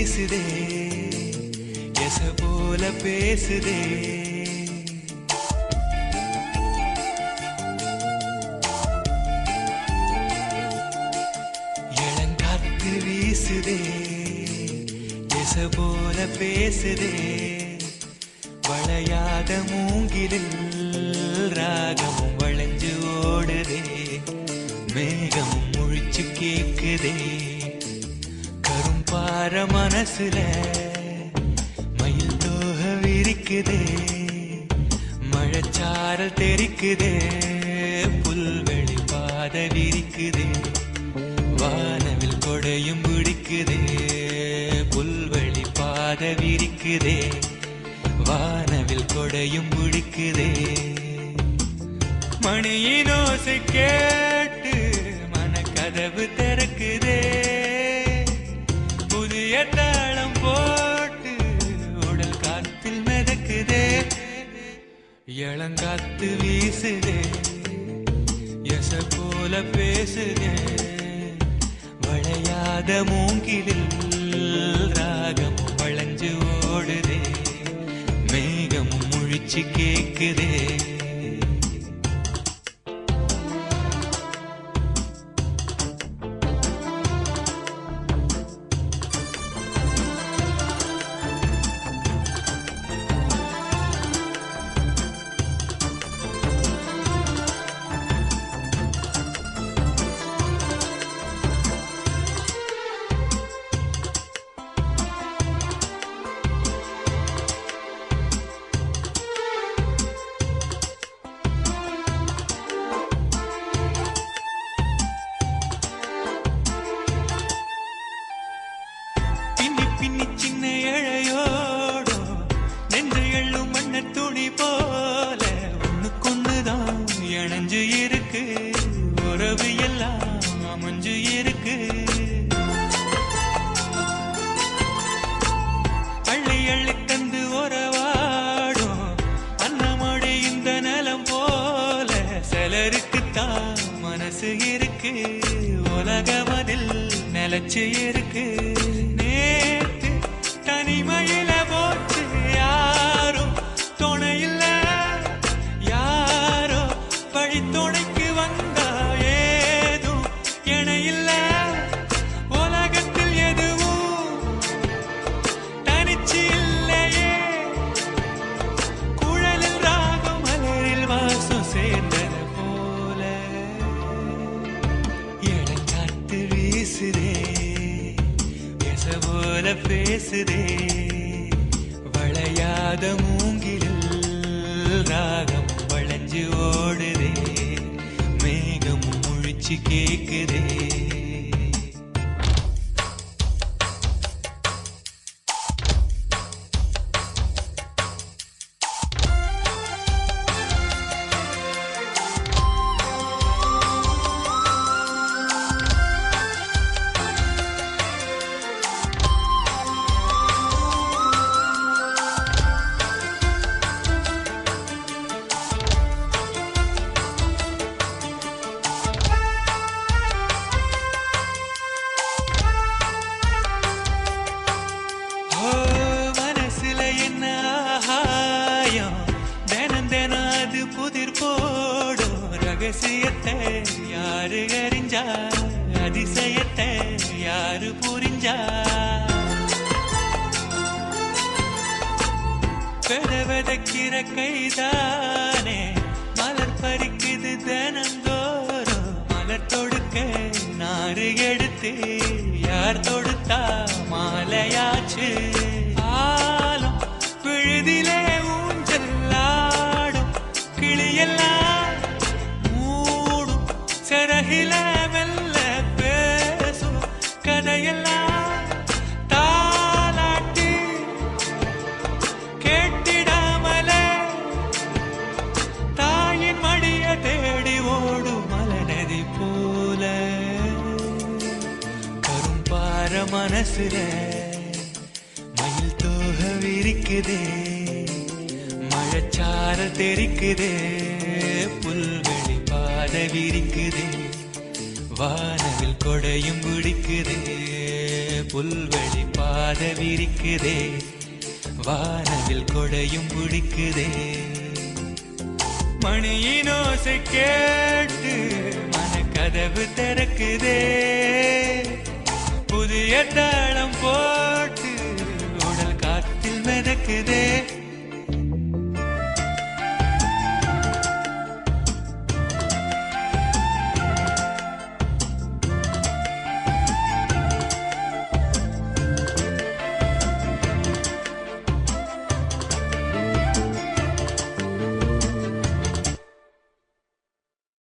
வீசுதே எச போல பேசுதே இளங்காத்து வீசுதே எச போல பேசுதே வளையாத மூங்கிலில் ராகமும் வளைஞ்சு ஓடுதே மேகமும் முழிச்சு கேக்குதே கரும்பார மனசுல மயில் தோக விரிக்குதே மழைச்சாரல் தெரிக்குதே புல்வெளி பாத விரிக்குதே வானவில் கொடையும் பிடிக்குதே புல்வெளி பாத விரிக்குதே வானவில் கொடையும் பிடிக்குதே மணியின் ஓசை கேட்டு மனக்கதவு திறக்குதே புதிய தாளம் போட்டு உடல் காத்தில் மிதக்குதே இளங்காத்து வீசுதே எச போல பேசுதே வளையாத மூங்கிலில் ராகமும் வளைஞ்சு ஓடுதே மேகமும் முழிச்சு கேக்குதே பின்னி சின்ன இழையோடோ நெஞ்சு எள்ளும் மண்ண துணி போல ஒண்ணுக்கொண்ணுதான் இணைஞ்சு இருக்கு உறவு எல்லாம் அமைஞ்சு இருக்கு அள்ளி அள்ளி தந்து உறவாடும் அன்னமொழி இந்த நிலம் போல சிலருக்குத்தான் மனசு இருக்கு உலகமதில் நிலச்சு இருக்கு நேத்து தனிமையில போச்சு யாரும் துணையில்ல யாரோ வழி துணைக்கு வந்தா ஏதும் இணையில்ல உலகத்தில் எதுவும் தனிச்சு இல்லையே குழலில் ராகம் மலரில் வாசம் சேர்ந்தது போல இளங்காத்து வீசுதே போல பேசுதே வளையாத மூங்கிலில் ராகம் வளைஞ்சு ஓடுதே மேகம் முழிச்சு கேக்குதே புதிர் போடும் ரகசியத்தை யாரு அறிஞ்சா அதிசயத்தை யாரு புரிஞ்சா விதக்கிற கைதானே மலர் பறிக்குது தினந்தோறும் மலர் தொடுக்க நாறு எடுத்து யார் தொடுத்தா மாலையாச்சு ஆலம் விழுதிலே ஊஞ்சல்லாடும் கிளியெல்லாம் மூடும் சிறகில மெல்ல பேசும் கதையெல்லாம் தாலாட்டி கேட்டிடாமலே தாயின் மடிய தேடி ஓடும் மலநதி போல கரும்பார மனசுல மயில் தோக விரிக்குதே மழைச்சாரல் தெரிக்குதே புல்வெளி பாத விரிக்குதே வானவில் கொடையும் பிடிக்குதே, புல்வெளி பாத விரிக்குதே. வானவில் கொடையும் பிடிக்குதே, மணியின் ஓசை கேட்டு மனக்கதவு திறக்குதே. புதிய தாளம் போட்டு உடல் காத்தில் மிதக்குதே.